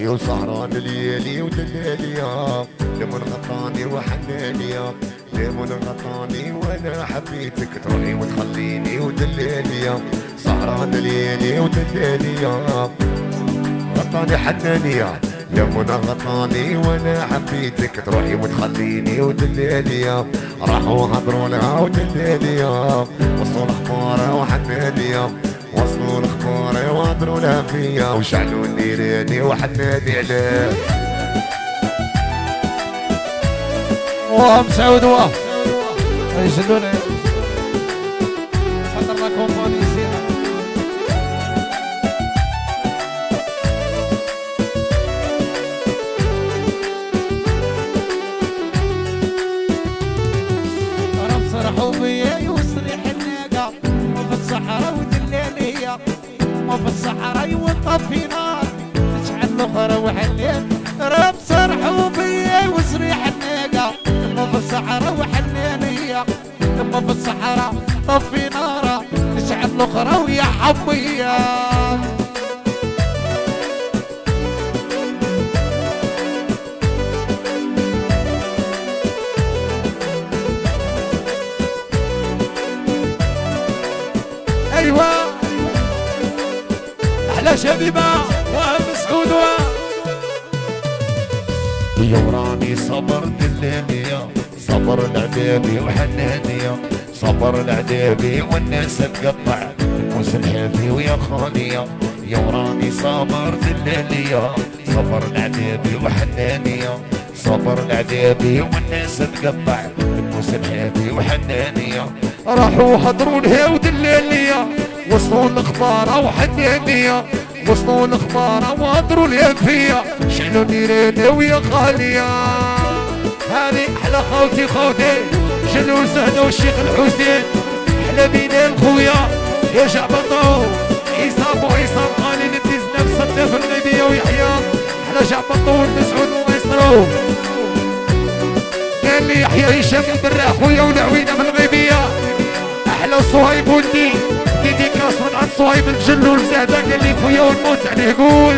وسهران ليالي ودلالي لمن غطاني وحناني لمن غطاني وانا حبيتك تروحي وتخليني ودلالي سهران ليالي ودلالي غطاني حناني لمن غطاني وانا حبيتك تروحي وتخليني ودلالي راحوا هضروا لها ودلالي وصلوا الاخبار وحناني وصلوا الاخبار وهضروا لها فيا وشعلوا النيراني وحناني عليه مسعود يجلونا حضرنا كومباني زينة رب صرحوا بيا يوصريح الناقة ما في الصحراء ودلالية ما في الصحراء يوطفي نار تشعل الاخرى وحلين رب صرحوا بيا وصريح الناقة ما في الصحراء وحنانية ما في الصحراء طفي نارة تشعل الاخرى ويا حمية ايوه احلى شبيبه ومسعود يوراني صبر دلالي صبر العذابي وحنانية صبر العذابي والناس تقطع موس الحافي ويا خالية يوراني صبر دلالي صبر العذابي وحنانية صبر العذابي والناس تقطع موس الحافي وحنانية راحوا حضروا لها ودلالية وصلوا الاخبار وحنانية وصلوا الاخبار وهضروا لها فيا شعلوا نيراني ويا خالية هذه احلى خوتي جلو سهدة والشيخ الحسين احلى بلال خويا يا جعبطو عصام خالي نديز نفس الطفل الغيبية ويحيى احلى جعبطو والمسعود وميسرو قال لي يحيى هشام البراح خويا والعوينة في الغيبية احلى صهيب ولدي ديدي كاس من عند صهيب الجلو لزهدة قال لي خويا ونموت عليه قول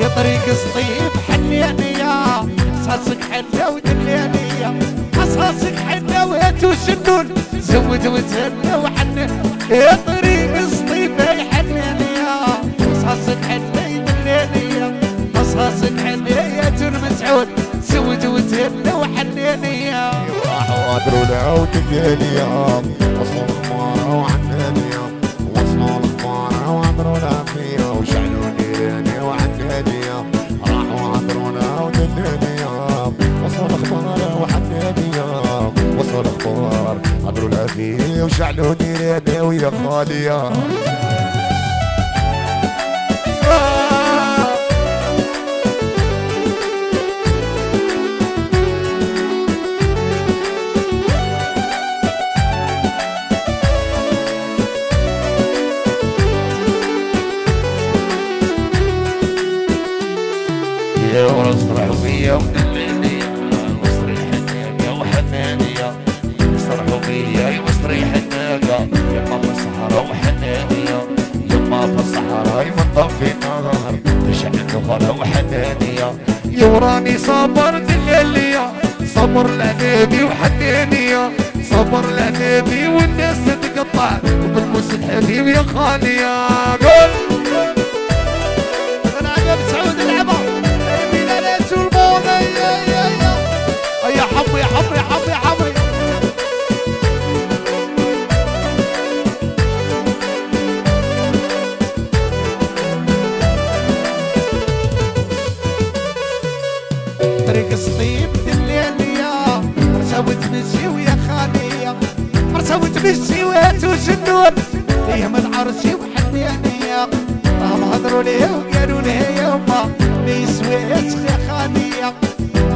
يا طريق سطيب حنيانية قصاصك حلة ودليانية قصاصك حلة وهاتو شنون زود وتهنى وحنى يا طريق سطيب حنيانية قصاصك حلة دليانية قصاصك حلة يا تون مسعود زود وتهنى وحنانية راحوا هضروا لها ودلالية وصلوا الاخبار وحنانية وصلوا الاخبار وهضروا لها فيا وشعلوا نيراني وحنانية راحوا هضروا لها ودلالية وصلوا الاخبار وحنانية وصلوا الاخبار هضروا لها فيا وشعلوا نيراني ويا خالية وصرحوا بيا ودلالية وصريح الناقة وحنانية صرحوا بيا وصريح الناقة يما في الصحراء وحنانية يما في الصحراء مطفي نار تشعل النخرة وحنانية يوراني صبر دلالية صبر العنابي وحنانية صبر العنابي والناس تتقطع وبالموس الحبيب يا خالية قول انا مسعود العبا يا حبي يا حبي يا حبي يا حبي طريق سطيب دلالية مرساوي تمشي ويا خالية مرساوي تمشي وهاتو جنون هي من عرسي وحنانية راهم هضروا ليها وقالوا لها يما ما يسواش يا خالية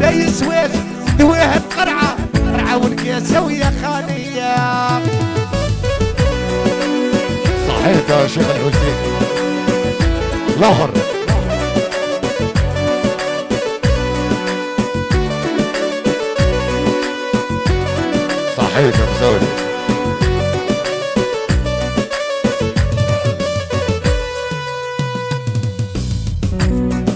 لا يسواش دواها القرعة قرعة والكاسة ويا خالية صحيح يا شيخ الحسين الاخر صحيح يا مسعود